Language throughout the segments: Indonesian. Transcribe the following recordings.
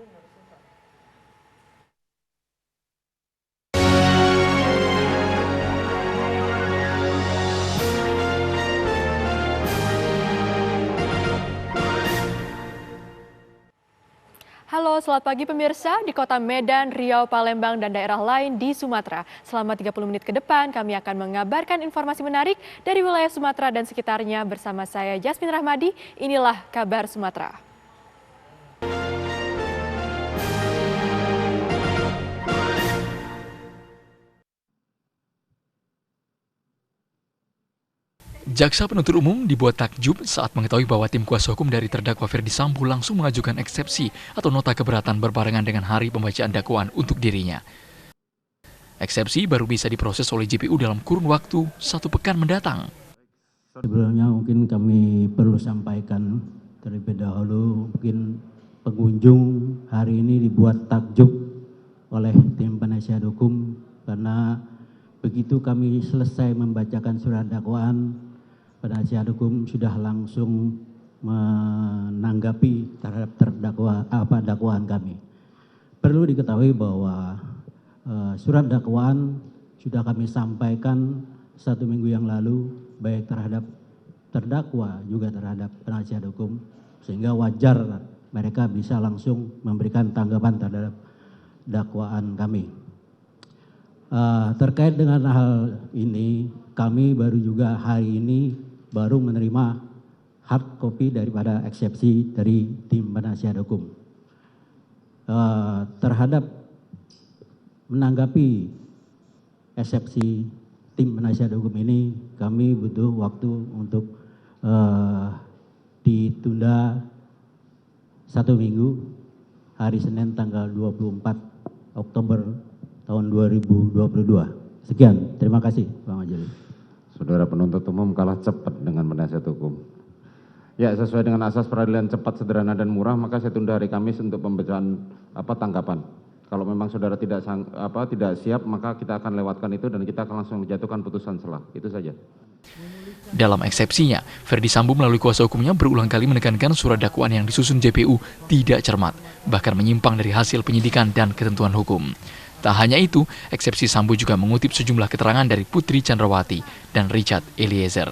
Halo, selamat pagi pemirsa. Di kota Medan, Riau, Palembang, dan daerah lain di Sumatera. Selama 30 menit ke depan, kami akan mengabarkan informasi menarik dari wilayah Sumatera dan sekitarnya bersama saya, Jasmine Rahmadi. Inilah kabar Sumatera. Jaksa penuntut umum dibuat takjub saat mengetahui bahwa tim kuasa hukum dari terdakwa Ferdy Sambo langsung mengajukan eksepsi atau nota keberatan berbarengan dengan hari pembacaan dakwaan untuk dirinya. Eksepsi baru bisa diproses oleh JPU dalam kurun waktu 1 pekan mendatang. Sebelumnya mungkin kami perlu sampaikan terlebih dahulu, mungkin pengunjung hari ini dibuat takjub oleh tim penasihat hukum karena begitu kami selesai membacakan surat dakwaan, penasihat hukum sudah langsung menanggapi terhadap dakwaan kami. Perlu diketahui bahwa surat dakwaan sudah kami sampaikan 1 minggu yang lalu, baik terhadap terdakwa juga terhadap penasihat hukum, sehingga wajar mereka bisa langsung memberikan tanggapan terhadap dakwaan kami. Terkait dengan hal ini, kami baru juga hari ini baru menerima hard copy daripada eksepsi dari tim penasihat hukum. Terhadap menanggapi eksepsi tim penasihat hukum ini, kami butuh waktu untuk ditunda 1 minggu, hari Senin tanggal 24 Oktober tahun 2022. Sekian, terima kasih Pak Majelis. Saudara penuntut umum kalah cepat dengan penasihat hukum. Ya, sesuai dengan asas peradilan cepat, sederhana, dan murah, maka saya tunda hari Kamis untuk pembacaan tanggapan. Kalau memang saudara tidak siap, maka kita akan lewatkan itu dan kita akan langsung menjatuhkan putusan selah. Itu saja. Dalam eksepsinya, Ferdy Sambo melalui kuasa hukumnya berulang kali menekankan surat dakwaan yang disusun JPU tidak cermat, bahkan menyimpang dari hasil penyidikan dan ketentuan hukum. Tak hanya itu, eksepsi Sambo juga mengutip sejumlah keterangan dari Putri Chandrawati dan Richard Eliezer.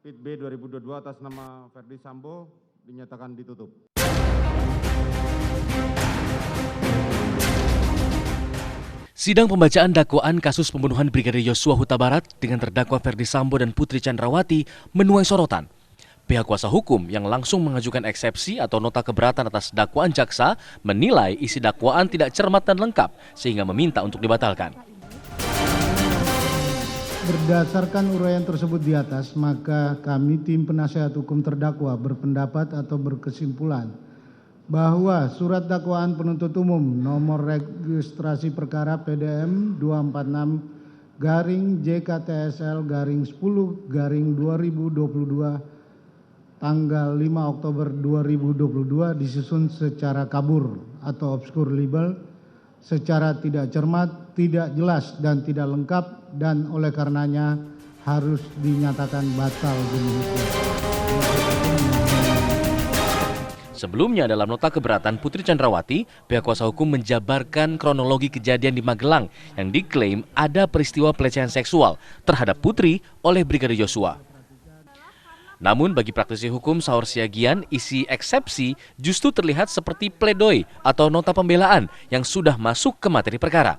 PIT B 2022 atas nama Ferdy Sambo dinyatakan ditutup. Sidang pembacaan dakwaan kasus pembunuhan Brigadir Yosua Huta Barat dengan terdakwa Ferdy Sambo dan Putri Chandrawati menuai sorotan. Pihak kuasa hukum yang langsung mengajukan eksepsi atau nota keberatan atas dakwaan jaksa menilai isi dakwaan tidak cermat dan lengkap sehingga meminta untuk dibatalkan. Berdasarkan uraian tersebut di atas, maka kami tim penasihat hukum terdakwa berpendapat atau berkesimpulan bahwa surat dakwaan penuntut umum nomor registrasi perkara PDM 246-JKTSL-10-2022 tanggal 5 Oktober 2022 disusun secara kabur atau obskur libel, secara tidak cermat, tidak jelas, dan tidak lengkap, dan oleh karenanya harus dinyatakan batal demi hukum. Sebelumnya dalam nota keberatan Putri Chandrawati, pihak kuasa hukum menjabarkan kronologi kejadian di Magelang yang diklaim ada peristiwa pelecehan seksual terhadap Putri oleh Brigadir Yosua. Namun bagi praktisi hukum Saur Siagian, isi eksepsi justru terlihat seperti pledoi atau nota pembelaan yang sudah masuk ke materi perkara.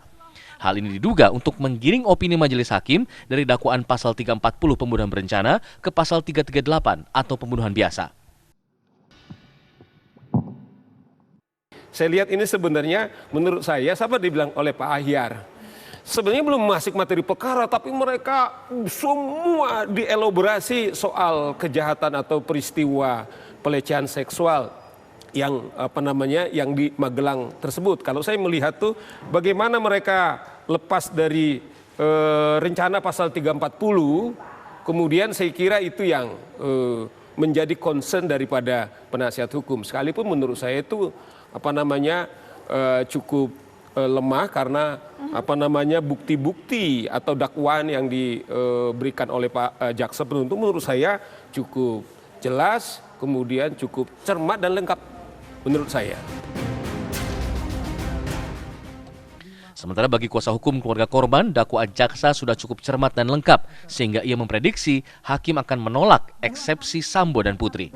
Hal ini diduga untuk menggiring opini majelis hakim dari dakwaan pasal 340 pembunuhan berencana ke pasal 338 atau pembunuhan biasa. Saya lihat ini sebenarnya menurut saya, sama dibilang oleh Pak Ahyar, sebenarnya belum masuk materi perkara, tapi mereka semua dielaborasi soal kejahatan atau peristiwa pelecehan seksual yang yang di Magelang tersebut. Kalau saya melihat tuh bagaimana mereka lepas dari rencana pasal 340, kemudian saya kira itu yang menjadi concern daripada penasihat hukum. Sekalipun menurut saya itu cukup lemah karena bukti-bukti atau dakwaan yang diberikan oleh Pak jaksa penuntut menurut saya cukup jelas, kemudian cukup cermat dan lengkap menurut saya. Sementara bagi kuasa hukum keluarga korban, dakwaan jaksa sudah cukup cermat dan lengkap, sehingga ia memprediksi hakim akan menolak eksepsi Sambo dan Putri.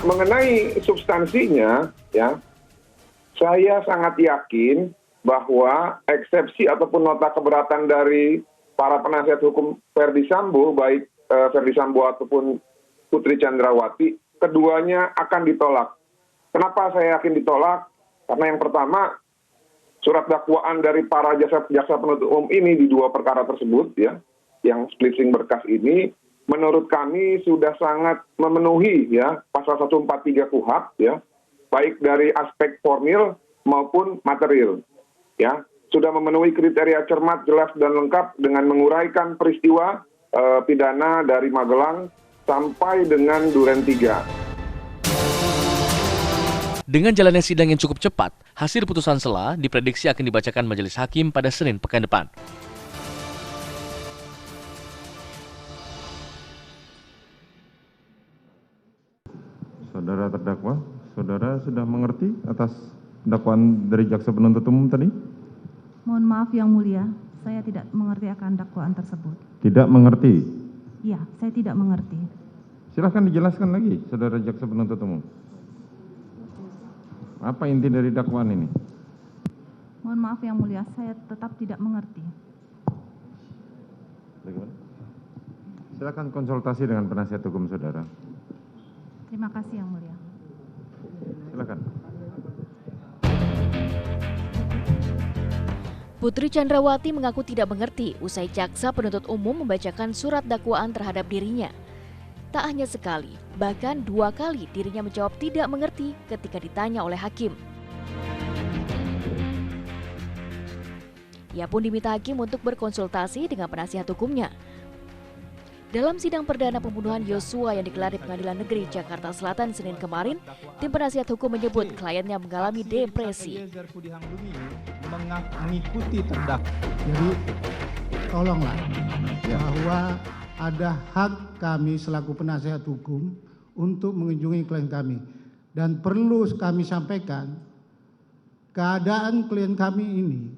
Mengenai substansinya, ya, saya sangat yakin bahwa eksepsi ataupun nota keberatan dari para penasihat hukum Ferdi Sambo, baik Ferdi Sambo ataupun Putri Chandrawati, keduanya akan ditolak. Kenapa saya yakin ditolak? Karena yang pertama, surat dakwaan dari para jaksa penuntut umum ini di dua perkara tersebut, ya, yang splitting berkas ini, menurut kami sudah sangat memenuhi, ya, pasal 143 KUHP, ya, baik dari aspek formil maupun material, ya, sudah memenuhi kriteria cermat, jelas dan lengkap dengan menguraikan peristiwa pidana dari Magelang sampai dengan Duren 3. Dengan jalannya sidang yang cukup cepat, hasil putusan sela diprediksi akan dibacakan majelis hakim pada Senin pekan depan. Saudara terdakwa, saudara sudah mengerti atas dakwaan dari jaksa penuntut umum tadi? Mohon maaf Yang Mulia, saya tidak mengerti akan dakwaan tersebut. Tidak mengerti. Iya, saya tidak mengerti. Silahkan dijelaskan lagi, saudara jaksa penuntut umum. Apa inti dari dakwaan ini? Mohon maaf Yang Mulia, saya tetap tidak mengerti. Bagaimana? Silakan konsultasi dengan penasihat hukum saudara. Terima kasih Yang Mulia. Silakan. Putri Chandrawati mengaku tidak mengerti usai jaksa penuntut umum membacakan surat dakwaan terhadap dirinya. Tak hanya sekali, bahkan 2 kali dirinya menjawab tidak mengerti ketika ditanya oleh hakim. Ia pun diminta hakim untuk berkonsultasi dengan penasihat hukumnya. Dalam sidang perdana pembunuhan Yosua yang digelar di Pengadilan Negeri Jakarta Selatan Senin kemarin, tim penasihat hukum menyebut kliennya mengalami depresi. Mengikuti terdakwa. Jadi tolonglah bahwa ada hak kami selaku penasihat hukum untuk mengunjungi klien kami. Dan perlu kami sampaikan, keadaan klien kami ini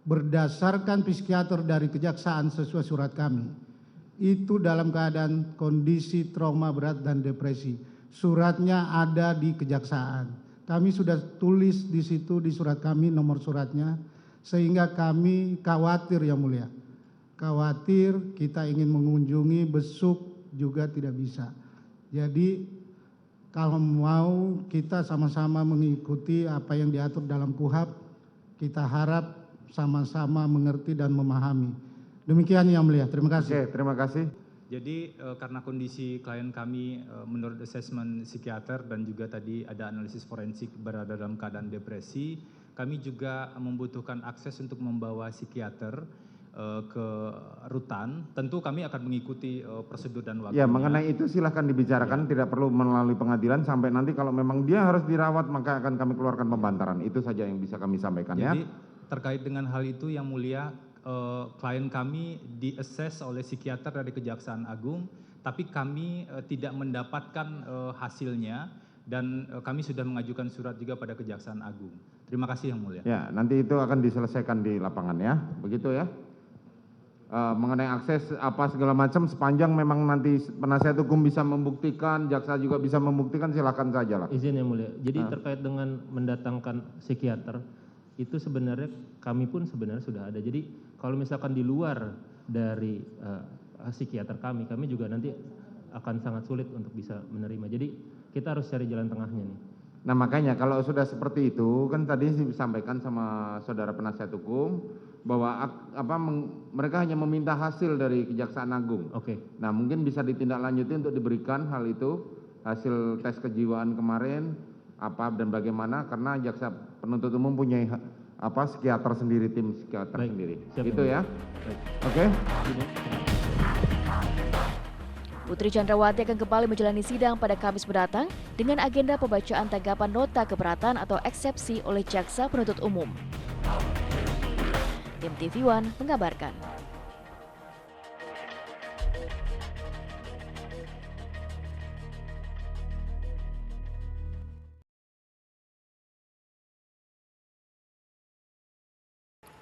berdasarkan psikiater dari kejaksaan sesuai surat kami. Itu dalam keadaan kondisi trauma berat dan depresi. Suratnya ada di kejaksaan. Kami sudah tulis di situ di surat kami nomor suratnya, sehingga kami khawatir Yang Mulia. Khawatir kita ingin mengunjungi, besuk juga tidak bisa. Jadi kalau mau kita sama-sama mengikuti apa yang diatur dalam KUHP, kita harap sama-sama mengerti dan memahami. Demikian Yang Mulia, terima kasih. Oke, terima kasih. Jadi karena kondisi klien kami menurut asesmen psikiater dan juga tadi ada analisis forensik berada dalam keadaan depresi, kami juga membutuhkan akses untuk membawa psikiater ke rutan. Tentu kami akan mengikuti prosedur dan waktunya. Ya, mengenai itu silahkan dibicarakan, tidak perlu melalui pengadilan sampai nanti kalau memang dia harus dirawat maka akan kami keluarkan pembantaran. Itu saja yang bisa kami sampaikan. Jadi terkait dengan hal itu Yang Mulia, klien kami di-assess oleh psikiater dari Kejaksaan Agung, tapi kami tidak mendapatkan hasilnya dan kami sudah mengajukan surat juga pada Kejaksaan Agung. Terima kasih Yang Mulia. Ya, nanti itu akan diselesaikan di lapangan ya, begitu ya. Mengenai akses apa segala macam sepanjang memang nanti penasihat hukum bisa membuktikan, jaksa juga bisa membuktikan, silakan saja lah. Izin Yang Mulia. Jadi terkait dengan mendatangkan psikiater, itu sebenarnya kami pun sebenarnya sudah ada. Jadi kalau misalkan di luar dari psikiater kami juga nanti akan sangat sulit untuk bisa menerima. Jadi kita harus cari jalan tengahnya nih. Nah makanya kalau sudah seperti itu kan tadi disampaikan sama saudara penasihat hukum bahwa mereka hanya meminta hasil dari Kejaksaan Agung. Oke. Nah mungkin bisa ditindaklanjuti untuk diberikan hal itu, hasil tes kejiwaan kemarin apa dan bagaimana, karena jaksa penuntut umum punya psikiater sendiri, tim psikiater sendiri. Itu ya. Oke. Putri Chandrawati akan kembali menjalani sidang pada Kamis mendatang dengan agenda pembacaan tanggapan nota keberatan atau eksepsi oleh jaksa penuntut umum. Tim TV One mengabarkan.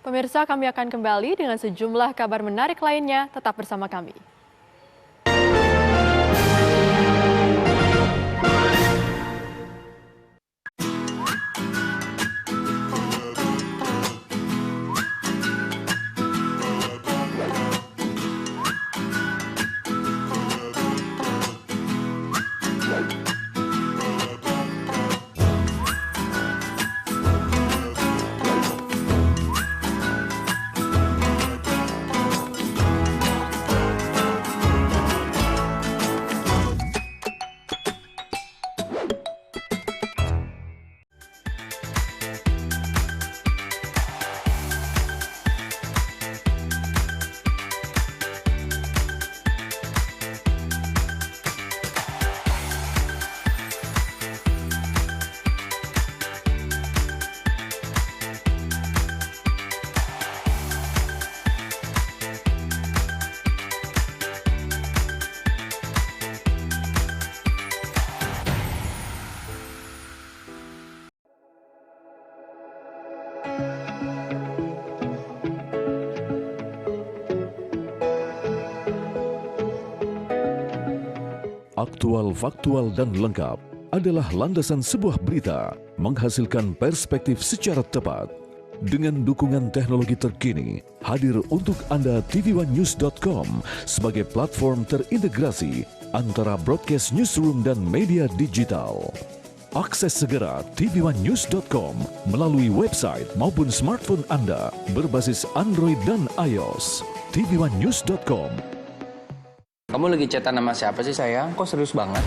Pemirsa, kami akan kembali dengan sejumlah kabar menarik lainnya. Tetap bersama kami. Aktual, faktual, dan lengkap adalah landasan sebuah berita menghasilkan perspektif secara tepat. Dengan dukungan teknologi terkini, hadir untuk Anda tvOneNews.com sebagai platform terintegrasi antara broadcast newsroom dan media digital. Akses segera tvOneNews.com melalui website maupun smartphone Anda berbasis Android dan iOS. tvOneNews.com. Kamu lagi chatan sama siapa sih sayang? Kok serius banget?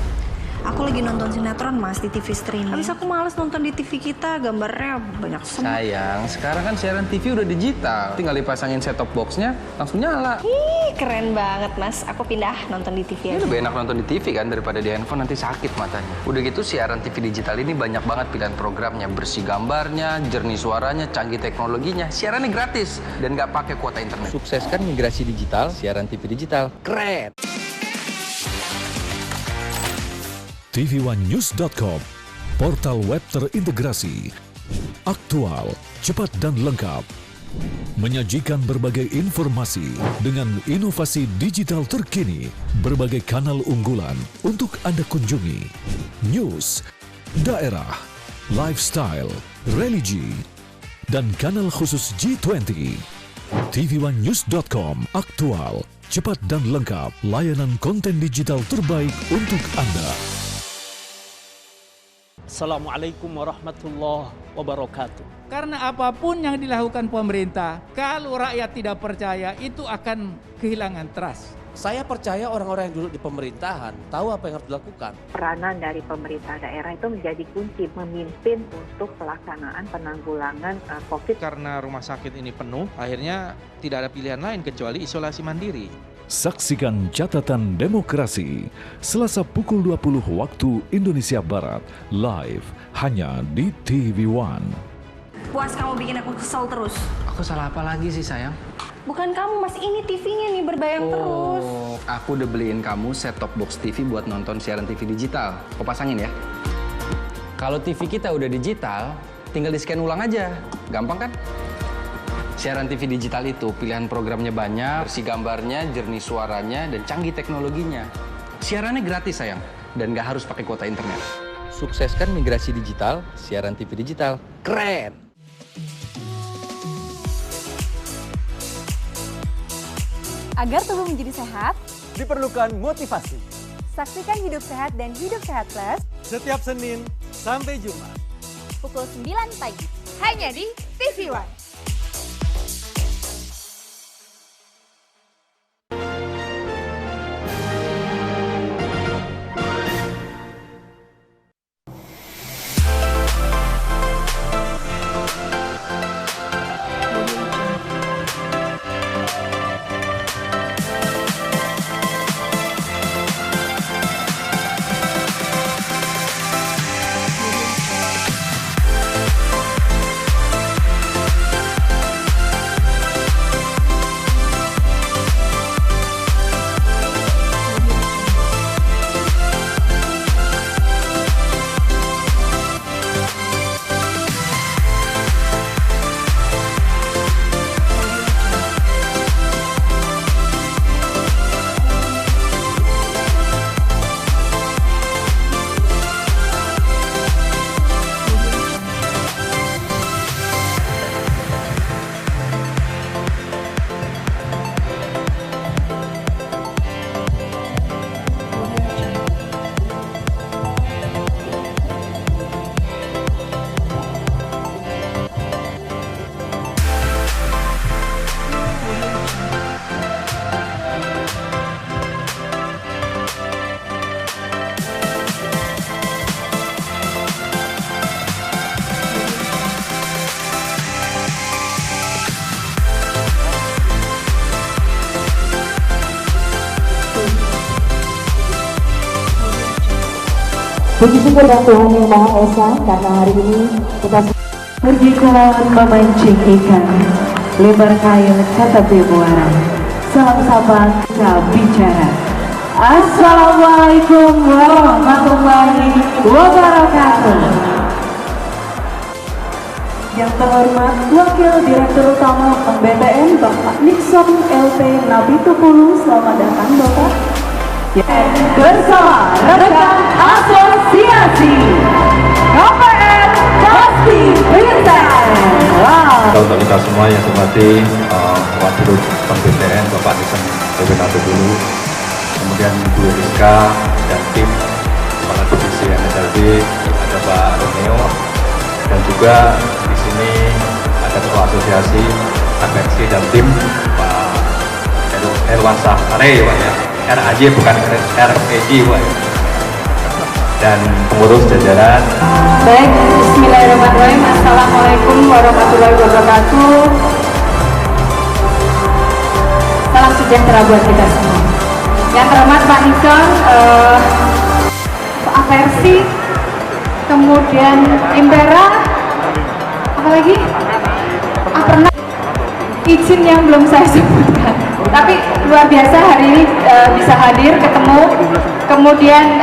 Aku lagi nonton sinetron mas di TV streaming. Habis aku males nonton di TV kita, gambarnya banyak semut. Sayang, sekarang kan siaran TV udah digital. Tinggal dipasangin set-top box-nya, langsung nyala. Ih, keren banget mas. Aku pindah nonton di TV aja. Lebih enak nonton di TV kan daripada di handphone, nanti sakit matanya. Udah gitu siaran TV digital ini banyak banget pilihan programnya. Bersih gambarnya, jernih suaranya, canggih teknologinya. Siarannya gratis dan nggak pakai kuota internet. Sukseskan migrasi digital, siaran TV digital. Keren! tvOneNews.com, portal web terintegrasi, aktual, cepat dan lengkap, menyajikan berbagai informasi dengan inovasi digital terkini, berbagai kanal unggulan untuk Anda kunjungi, news, daerah, lifestyle, religi, dan kanal khusus G20. tvOneNews.com, aktual, cepat dan lengkap, layanan konten digital terbaik untuk Anda. Assalamualaikum warahmatullahi wabarakatuh. Karena apapun yang dilakukan pemerintah, kalau rakyat tidak percaya, itu akan kehilangan trust. Saya percaya orang-orang yang duduk di pemerintahan tahu apa yang harus dilakukan. Peranan dari pemerintah daerah itu menjadi kunci memimpin untuk pelaksanaan penanggulangan COVID. Karena rumah sakit ini penuh, akhirnya tidak ada pilihan lain kecuali isolasi mandiri. Saksikan Catatan Demokrasi Selasa pukul 20 waktu Indonesia Barat, live hanya di TV One. Puas kamu bikin aku kesel terus. Aku salah apa lagi sih sayang? Bukan kamu mas, ini TV-nya nih berbayang terus. Aku udah beliin kamu set-top box TV buat nonton siaran TV digital. Kau pasangin ya. Kalau TV kita udah digital, tinggal di-scan ulang aja. Gampang kan? Siaran TV digital itu pilihan programnya banyak, bersih gambarnya, jernih suaranya, dan canggih teknologinya. Siarannya gratis sayang, dan nggak harus pakai kuota internet. Sukseskan migrasi digital, siaran TV digital. Keren! Agar tubuh menjadi sehat, diperlukan motivasi. Saksikan Hidup Sehat dan Hidup Sehat Plus setiap Senin sampai Jumat. Pukul 9 pagi, hanya di TV One. Puji syukur dan Tuhan Yang Maha Esa, karena hari ini kita berjika memancing ikan, lebar kail kata muara. Salam sapa kita bicara. Assalamualaikum warahmatullahi wabarakatuh. Yang terhormat Wakil Direktur Utama Bank BTN Bapak Nixon LP Nabitupulu, selamat datang Bapak. Bersama rekan asosiasi KPR Pasti Bintang. Untuk kita semua yang hormati Wakil Bank BTN Bapak Nixon LP Nabitupulu, kemudian Bu Rizka dan tim Kepala Divisi MSLB, ada Pak Romeo, dan juga di sini ada Ketua Asosiasi Agensi dan tim Pak Erwansyah Are, Pak ya, RAJ bukan RPJ, Pak ya, dan pengurus jajaran. Baik, Bismillahirrahmanirrahim. Assalamualaikum warahmatullahi wabarakatuh. Salam sejahtera buat kita semua. Yang terhormat Pak Nixon, Pak Aversi, kemudian Impera, apa lagi? Pernah izin yang belum saya sebutkan, tapi luar biasa hari ini bisa hadir ketemu, kemudian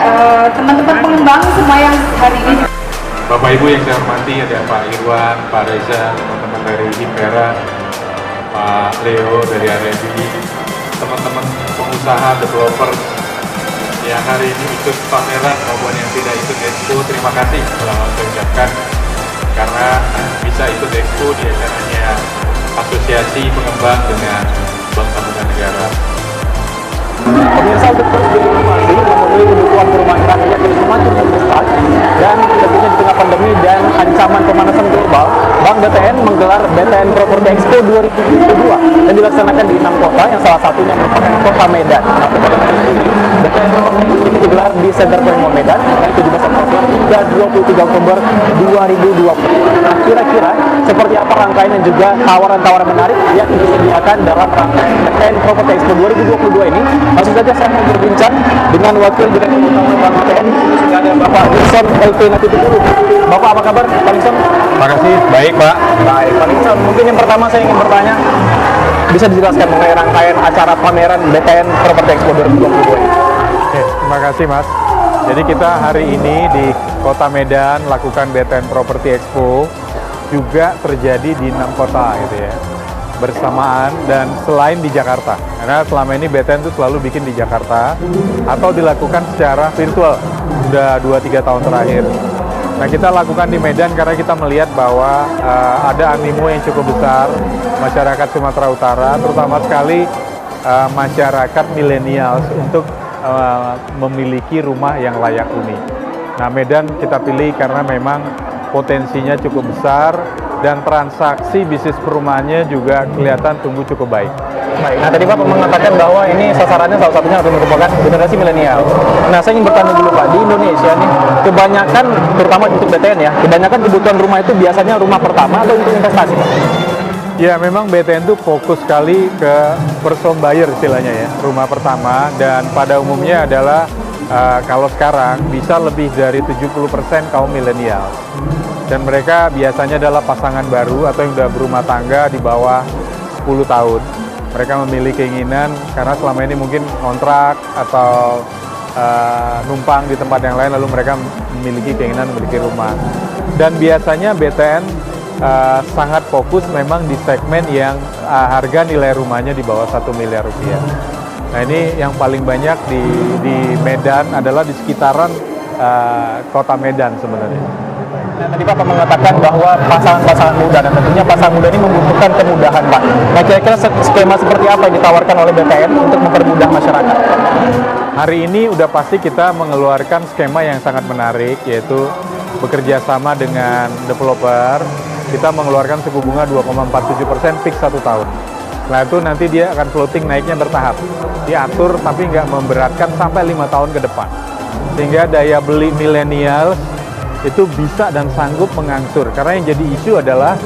teman-teman pengembang semua yang hari ini. Bapak Ibu yang saya hormati, ada Pak Irwan, Pak Reza, teman-teman dari Impera, Pak Leo dari R&D, teman-teman pengusaha, developer yang hari ini ikut pameran maupun yang tidak ikut expo, terima kasih selamat saya ucapkan, karena bisa ikut expo di acaranya Asosiasi Pengembang dengan Bank Tabungan Negara. Pemirsa, untuk terus berinovasi memenuhi kebutuhan perumahan rakyat yang semakin membesar dan tentunya di tengah pandemi dan ancaman pemanasan global, Bank BTN menggelar BTN Property Expo 2022 dan dilaksanakan di 6 kota, yang salah satunya merupakan kota Medan. BTN Property ini digelar di Center Point Mall Medan dari 17 Oktober hingga 23 Oktober 2020. Nah, kira-kira seperti apa rangkaian dan juga tawaran-tawaran menarik yang disediakan dalam rangkaian BTN Property Expo 2022 ini? Langsung saja saya mau berbincang dengan Wakil Direktur Utama Bank BTN, sudah ada Bapak Nixon LP Nabitupulu. Bapak, apa kabar Pak Nixon? Terima kasih, baik Pak. Baik Pak Nixon, mungkin yang pertama saya ingin bertanya, bisa dijelaskan mengenai rangkaian acara pameran BTN Property Expo 2022 ini? Oke, terima kasih Mas. Jadi kita hari ini di Kota Medan lakukan BTN Property Expo, juga terjadi di 6 kota gitu ya, bersamaan dan selain di Jakarta. Karena selama ini BTN itu selalu bikin di Jakarta atau dilakukan secara virtual, sudah 2-3 tahun terakhir. Nah, kita lakukan di Medan karena kita melihat bahwa ada animo yang cukup besar masyarakat Sumatera Utara, terutama sekali masyarakat milenial untuk memiliki rumah yang layak huni. Nah, Medan kita pilih karena memang potensinya cukup besar dan transaksi bisnis perumahannya juga kelihatan tumbuh cukup baik. Baik, nah tadi Bapak mengatakan bahwa ini sasarannya salah satunya merupakan generasi milenial. Nah, saya ingin bertanya dulu Pak, di Indonesia nih, kebanyakan, terutama untuk BTN ya, kebanyakan kebutuhan rumah itu biasanya rumah pertama atau untuk investasi Pak? Ya, memang BTN itu fokus sekali ke first home buyer istilahnya ya, rumah pertama, dan pada umumnya adalah kalau sekarang bisa lebih dari 70% kaum milenial. Dan mereka biasanya adalah pasangan baru atau yang sudah berumah tangga di bawah 10 tahun. Mereka memiliki keinginan karena selama ini mungkin kontrak atau numpang di tempat yang lain, lalu mereka memiliki keinginan memiliki rumah. Dan biasanya BTN sangat fokus memang di segmen yang harga nilai rumahnya di bawah 1 miliar rupiah. Nah, ini yang paling banyak di Medan adalah di sekitaran kota Medan sebenarnya. Nah, tadi Bapak mengatakan bahwa pasangan-pasangan muda, dan tentunya pasangan muda ini membutuhkan kemudahan Pak. Nah, kira-kira skema seperti apa yang ditawarkan oleh BTN untuk mempermudah masyarakat? Hari ini udah pasti kita mengeluarkan skema yang sangat menarik, yaitu bekerja sama dengan developer. Kita mengeluarkan suku bunga 2,47% fix 1 tahun. Nah, itu nanti dia akan floating naiknya bertahap. Diatur tapi nggak memberatkan sampai 5 tahun ke depan. Sehingga daya beli milenial itu bisa dan sanggup mengangsur. Karena yang jadi isu adalah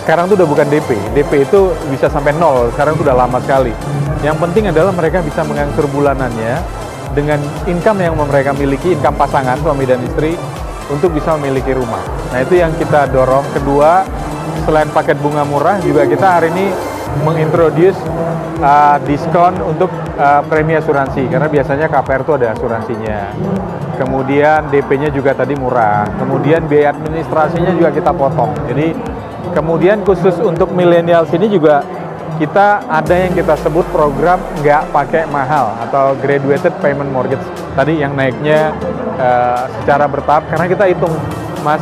sekarang itu udah bukan DP. DP itu bisa sampai 0, sekarang itu udah lama sekali. Yang penting adalah mereka bisa mengangsur bulanannya dengan income yang mereka miliki, income pasangan suami dan istri, untuk bisa memiliki rumah. Nah itu yang kita dorong. Kedua, selain paket bunga murah, juga kita hari ini mengintroduce diskon untuk premi asuransi, karena biasanya KPR itu ada asuransinya. Kemudian DP-nya juga tadi murah. Kemudian biaya administrasinya juga kita potong. Jadi kemudian khusus untuk milenial sini juga kita ada yang kita sebut program nggak pakai mahal atau graduated payment mortgage. Tadi yang naiknya secara bertahap, karena kita hitung, Mas,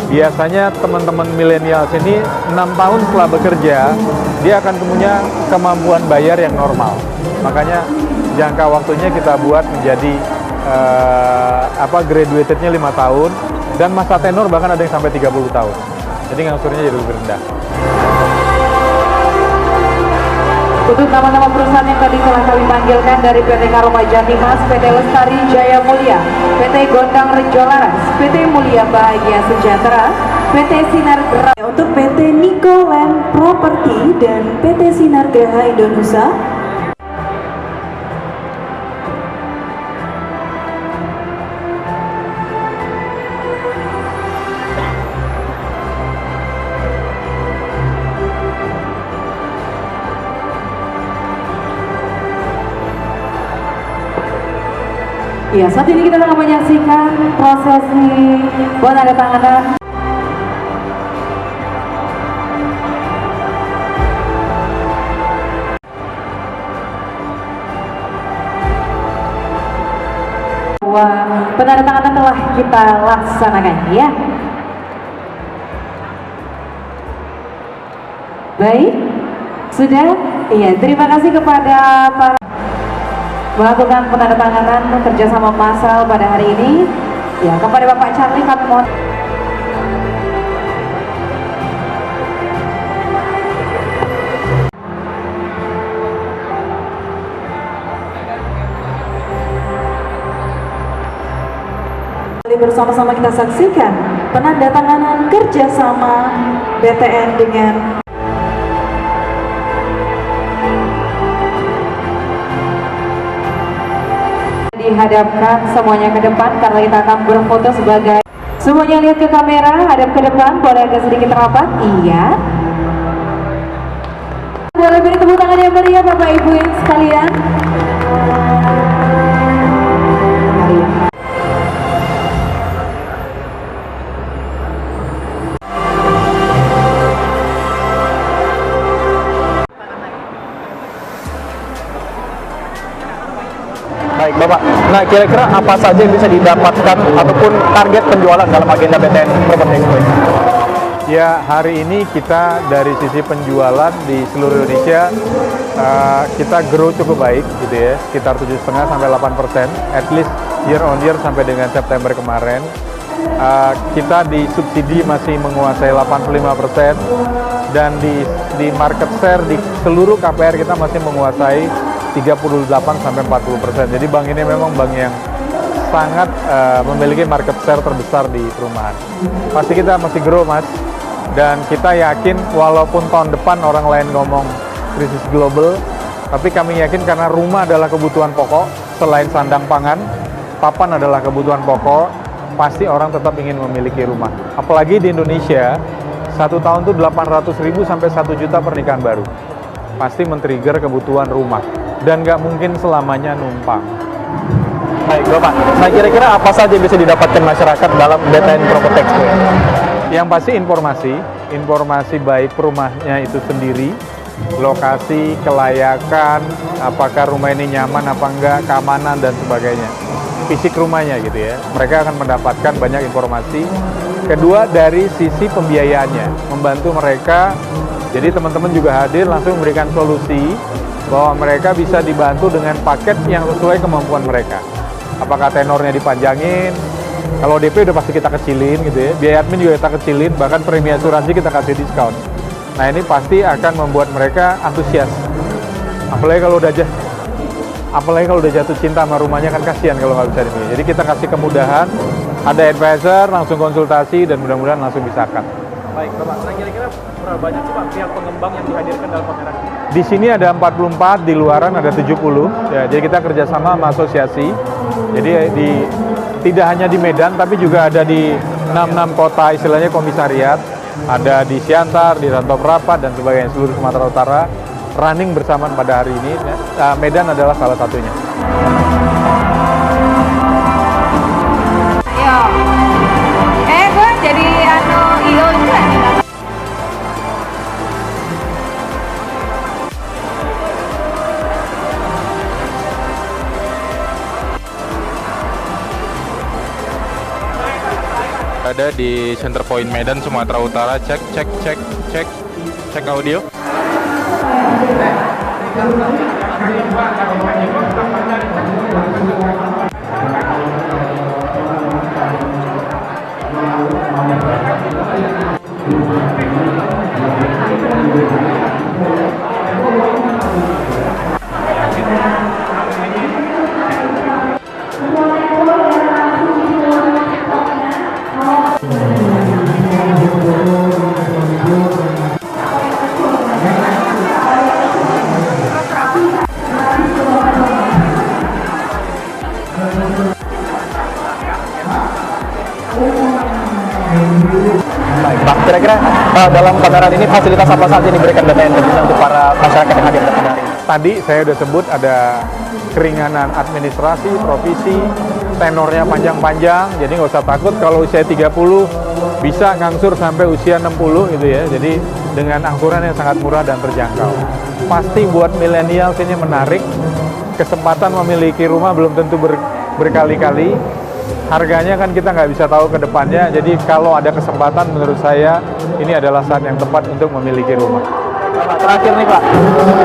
biasanya teman-teman milenial sini 6 tahun setelah bekerja, dia akan punya kemampuan bayar yang normal. Makanya jangka waktunya kita buat menjadi graduatednya 5 tahun, dan masa tenor bahkan ada yang sampai 30 tahun. Jadi ngangsurnya jadi lebih rendah. Untuk nama-nama perusahaan yang tadi telah kami panggilkan dari PT Karoma Jatimas, PT Lestari Jaya Mulia, PT Gondang Rejolaras, PT Mulia Bahagia Sejahtera, PT Sinar Graha, untuk PT Nicoland Property dan PT Sinar Graha Indonesia. Ya, saat ini kita akan menyaksikan prosesi penandatanganan. Penandatanganan telah kita laksanakan, ya. Baik, sudah. Iya, terima kasih kepada para melakukan penandatanganan kerjasama massal pada hari ini. Ya, kepada Bapak Charlie kami mohon. Bersama-sama kita saksikan penandatanganan kerjasama BTN dengan dihadapkan semuanya ke depan karena kita akan berfoto sebagai semuanya. Lihat ke kamera, hadap ke depan, boleh agak sedikit rapat. Iya, boleh beri tepuk tangan yang meriah Bapak Ibu sekalian. Baik Bapak, nah kira-kira apa saja yang bisa didapatkan ataupun target penjualan dalam agenda BTN Property Expo? Ya, hari ini kita dari sisi penjualan di seluruh Indonesia kita grow cukup baik gitu ya, sekitar 7,5 sampai 8%, at least year on year sampai dengan September kemarin. Kita di subsidi masih menguasai 85%, dan di market share di seluruh KPR kita masih menguasai 38 sampai 40%. Jadi bank ini memang bank yang sangat memiliki market share terbesar di perumahan. Pasti kita masih grow, Mas. Dan kita yakin walaupun tahun depan orang lain ngomong krisis global, tapi kami yakin karena rumah adalah kebutuhan pokok, selain sandang pangan, papan adalah kebutuhan pokok, pasti orang tetap ingin memiliki rumah. Apalagi di Indonesia, 1 tahun itu 800.000 sampai 1 juta pernikahan baru. Pasti men-trigger kebutuhan rumah. Dan nggak mungkin selamanya numpang. Baik Bapak, nah kira-kira apa saja bisa didapatkan masyarakat dalam BTN Property Expo? Yang pasti informasi baik rumahnya itu sendiri, lokasi, kelayakan, apakah rumah ini nyaman apa enggak, keamanan dan sebagainya. Fisik rumahnya gitu ya, mereka akan mendapatkan banyak informasi. Kedua, dari sisi pembiayaannya, membantu mereka, jadi teman-teman juga hadir langsung memberikan solusi bahwa mereka bisa dibantu dengan paket yang sesuai kemampuan mereka. Apakah tenornya dipanjangin, kalau DP udah pasti kita kecilin gitu ya, biaya admin juga kita kecilin, bahkan premi asuransi kita kasih diskon. Nah ini pasti akan membuat mereka antusias. Apalagi kalau udah jatuh cinta sama rumahnya, kan kasihan kalau nggak bisa dimiliki. Jadi kita kasih kemudahan, ada advisor, langsung konsultasi, dan mudah-mudahan langsung bisa akad. Baik Bapak, nah kira-kira berapa banyak sih Pak pihak pengembang yang dihadirkan dalam pameran? Di sini ada 44, di luaran ada 70. Ya, jadi kita kerjasama sama asosiasi. Jadi tidak hanya di Medan, tapi juga ada di 66 kota, istilahnya komisariat. Ada di Siantar, di Rantau Prapat, dan sebagainya, seluruh Sumatera Utara. Running bersamaan pada hari ini. Medan adalah salah satunya. Gue jadi iyo juga. Ada di Center Point Medan, Sumatera Utara. Cek audio. Baik Pak, kira-kira dalam pameran ini fasilitas apa saja yang diberikan BTN untuk para masyarakat yang hadir di pameran ini? Tadi saya sudah sebut ada keringanan administrasi, provisi, tenornya panjang-panjang, jadi nggak usah takut kalau usia 30 bisa ngangsur sampai usia 60 gitu ya. Jadi dengan angsuran yang sangat murah dan terjangkau. Pasti buat milenial ini menarik, kesempatan memiliki rumah belum tentu berkali-kali. Harganya kan kita nggak bisa tahu ke depannya, jadi kalau ada kesempatan menurut saya ini adalah saat yang tepat untuk memiliki rumah. Terakhir nih Pak,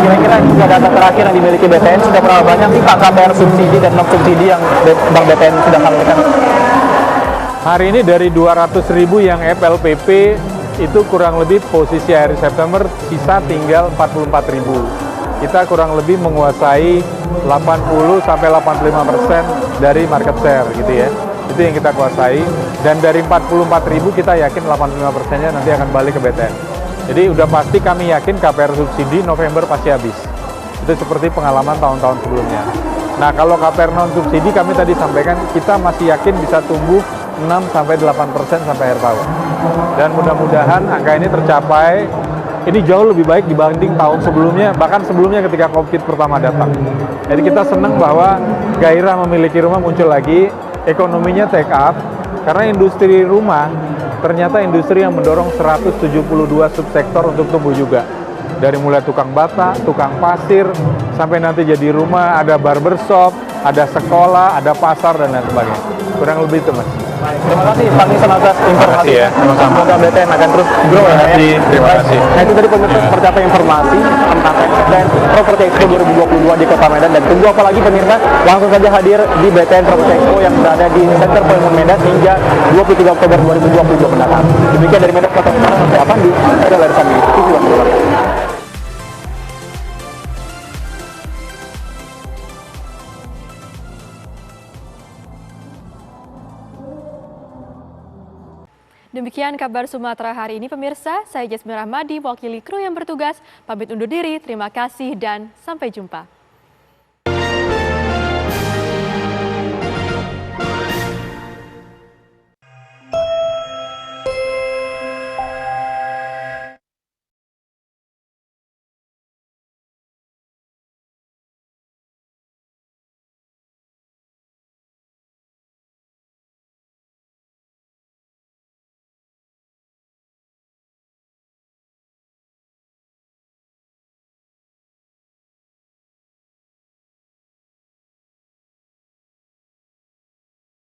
kira-kira juga data terakhir yang dimiliki BTN sudah berapa banyak sih Pak KPR subsidi dan non subsidi yang Bank BTN sudah salurkan? Hari ini dari 200.000 yang FLPP itu kurang lebih posisi akhir September sisa tinggal 44.000. Kita kurang lebih menguasai 80-85% dari market share gitu ya. Itu yang kita kuasai, dan dari 44.000 kita yakin 85%-nya nanti akan balik ke BTN. Jadi udah pasti kami yakin KPR subsidi November pasti habis. Itu seperti pengalaman tahun-tahun sebelumnya. Nah kalau KPR non subsidi kami tadi sampaikan kita masih yakin bisa tumbuh 6-8% sampai akhir tahun. Dan mudah-mudahan angka ini tercapai. Ini jauh lebih baik dibanding tahun sebelumnya, bahkan sebelumnya ketika COVID pertama datang. Jadi kita senang bahwa gairah memiliki rumah muncul lagi, ekonominya take up, karena industri rumah ternyata industri yang mendorong 172 subsektor untuk tumbuh juga. Dari mulai tukang bata, tukang pasir, sampai nanti jadi rumah, ada barbershop, ada sekolah, ada pasar, dan lain sebagainya. Kurang lebih itu Mas. Terima kasih Pak Nisan atas informasi. Ya, sama-sama. Semoga BTN akan terus grow ya. Terima kasih. Nah itu tadi pemirsa seperti apa informasi tentang BTN Property Expo 2022 di Kota Medan, dan tunggu apa lagi pemirsa, langsung saja hadir di BTN Property Expo yang berada di Center Point Medan hingga 23 Oktober 2022 mendatang. Demikian dari Medan Kota Medan, sampai apa di Larsan TV One. Demikian kabar Sumatera hari ini pemirsa, saya Jasmine Rahmadi, wakili kru yang bertugas, pamit undur diri, terima kasih dan sampai jumpa.